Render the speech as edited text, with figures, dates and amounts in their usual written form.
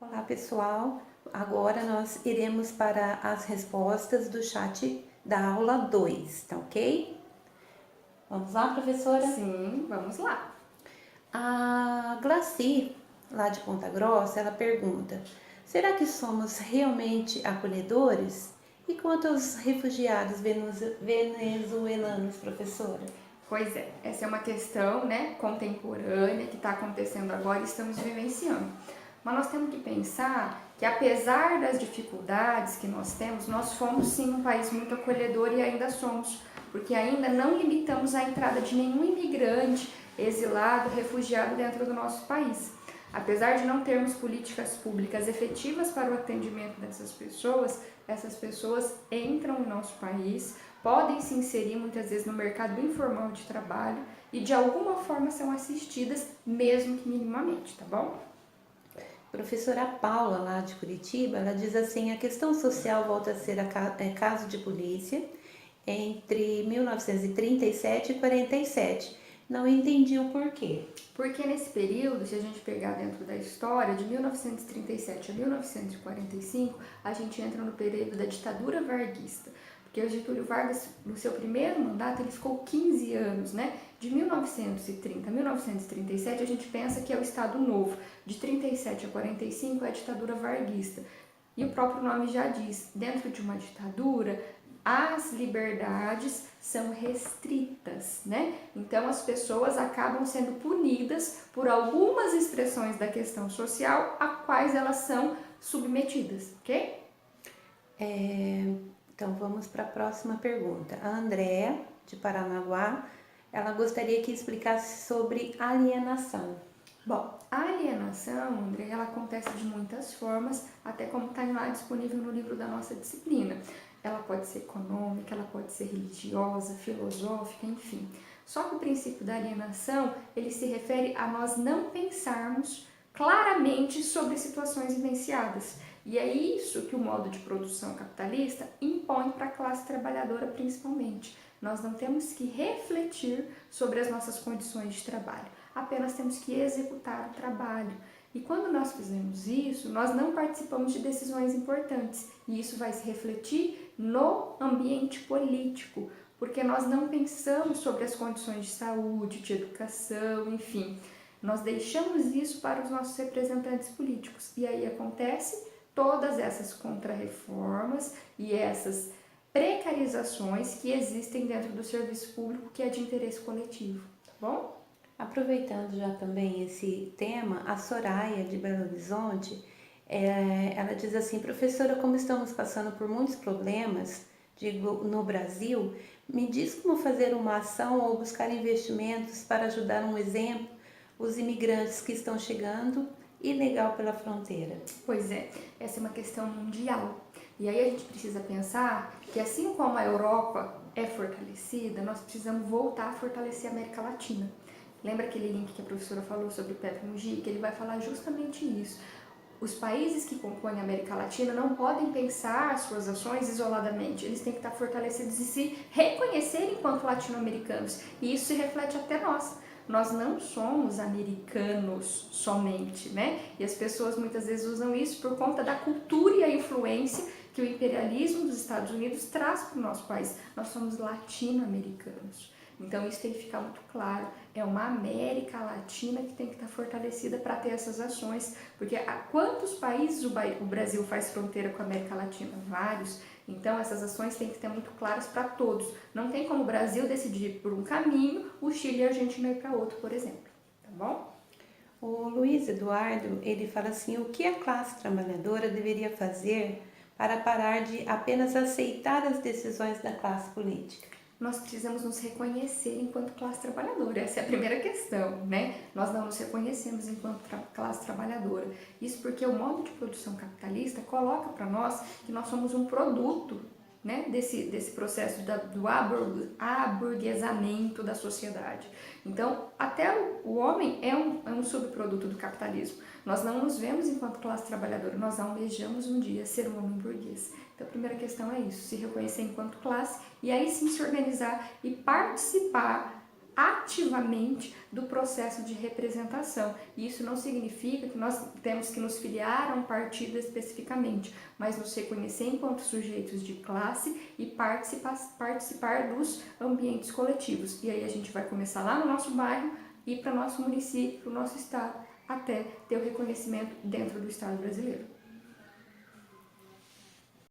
Olá, pessoal. Agora nós iremos para as respostas do chat da aula 2, tá ok? Vamos lá, professora? Sim, vamos lá. A Glaci, lá de Ponta Grossa, ela pergunta: será que somos realmente acolhedores? E quanto aos refugiados venezuelanos, professora? Pois é, essa é uma questão, né, contemporânea que está acontecendo agora e estamos vivenciando. Mas nós temos que pensar que apesar das dificuldades que nós temos, nós fomos sim um país muito acolhedor e ainda somos, porque ainda não limitamos a entrada de nenhum imigrante, exilado, refugiado dentro do nosso país. Apesar de não termos políticas públicas efetivas para o atendimento essas pessoas entram no nosso país, podem se inserir muitas vezes no mercado informal de trabalho e de alguma forma são assistidas, mesmo que minimamente, tá bom? Professora Paula, lá de Curitiba, ela diz assim: a questão social volta a ser caso de polícia entre 1937 e 47. Não entendi o porquê. Porque nesse período, se a gente pegar dentro da história, de 1937 a 1945, a gente entra no período da ditadura varguista. Porque o Getúlio Vargas, no seu primeiro mandato, ele ficou 15 anos, né? De 1930 a 1937, a gente pensa que é o Estado Novo. De 37 a 45 é a ditadura varguista. E o próprio nome já diz, dentro de uma ditadura, as liberdades são restritas, né? Então as pessoas acabam sendo punidas por algumas expressões da questão social a quais elas são submetidas, ok? Então vamos para a próxima pergunta. A Andréa, de Paranaguá, ela gostaria que explicasse sobre alienação. Bom, a alienação, André, ela acontece de muitas formas, até como está lá disponível no livro da nossa disciplina. Ela pode ser econômica, ela pode ser religiosa, filosófica, enfim. Só que o princípio da alienação, ele se refere a nós não pensarmos claramente sobre situações vivenciadas. E é isso que o modo de produção capitalista impõe para a classe trabalhadora principalmente. Nós não temos que refletir sobre as nossas condições de trabalho, apenas temos que executar o trabalho. E quando nós fizemos isso, nós não participamos de decisões importantes, e isso vai se refletir no ambiente político, porque nós não pensamos sobre as condições de saúde, de educação, enfim. Nós deixamos isso para os nossos representantes políticos. E aí acontece todas essas contrarreformas e essas precarizações que existem dentro do serviço público que é de interesse coletivo, tá bom? Aproveitando já também esse tema, a Soraya, de Belo Horizonte, ela diz assim: professora, como estamos passando por muitos problemas, digo, no Brasil, me diz como fazer uma ação ou buscar investimentos para ajudar, um exemplo, os imigrantes que estão chegando ilegal pela fronteira. Pois é, essa é uma questão mundial. E aí a gente precisa pensar que assim como a Europa é fortalecida, nós precisamos voltar a fortalecer a América Latina. Lembra aquele link que a professora falou sobre Pepe Mujica? Ele vai falar justamente isso. Os países que compõem a América Latina não podem pensar suas ações isoladamente, eles têm que estar fortalecidos e se reconhecer enquanto latino-americanos. E isso se reflete até nós. Nós não somos americanos somente, né? E as pessoas muitas vezes usam isso por conta da cultura e a influência que o imperialismo dos Estados Unidos traz para o nosso país. Nós somos latino-americanos. Então isso tem que ficar muito claro. É uma América Latina que tem que estar fortalecida para ter essas ações, porque há quantos países o Brasil faz fronteira com a América Latina? Vários. Então essas ações têm que estar muito claras para todos. Não tem como o Brasil decidir por um caminho, o Chile e a Argentina ir para outro, por exemplo. Tá bom? O Luiz Eduardo, ele fala assim: o que a classe trabalhadora deveria fazer para parar de apenas aceitar as decisões da classe política? Nós precisamos nos reconhecer enquanto classe trabalhadora. Essa é a primeira questão, né? Nós não nos reconhecemos enquanto classe trabalhadora. Isso porque o modo de produção capitalista coloca para nós que nós somos um produto, né, desse processo do aburguesamento da sociedade. Então, até o homem é um subproduto do capitalismo. Nós não nos vemos enquanto classe trabalhadora, nós almejamos um dia ser um homem burguês. Então, a primeira questão é isso, se reconhecer enquanto classe e aí sim se organizar e participar ativamente do processo de representação. E isso não significa que nós temos que nos filiar a um partido especificamente, mas nos reconhecer enquanto sujeitos de classe e participar dos ambientes coletivos. E aí a gente vai começar lá no nosso bairro, ir para o nosso município, para o nosso estado, até ter o reconhecimento dentro do Estado brasileiro.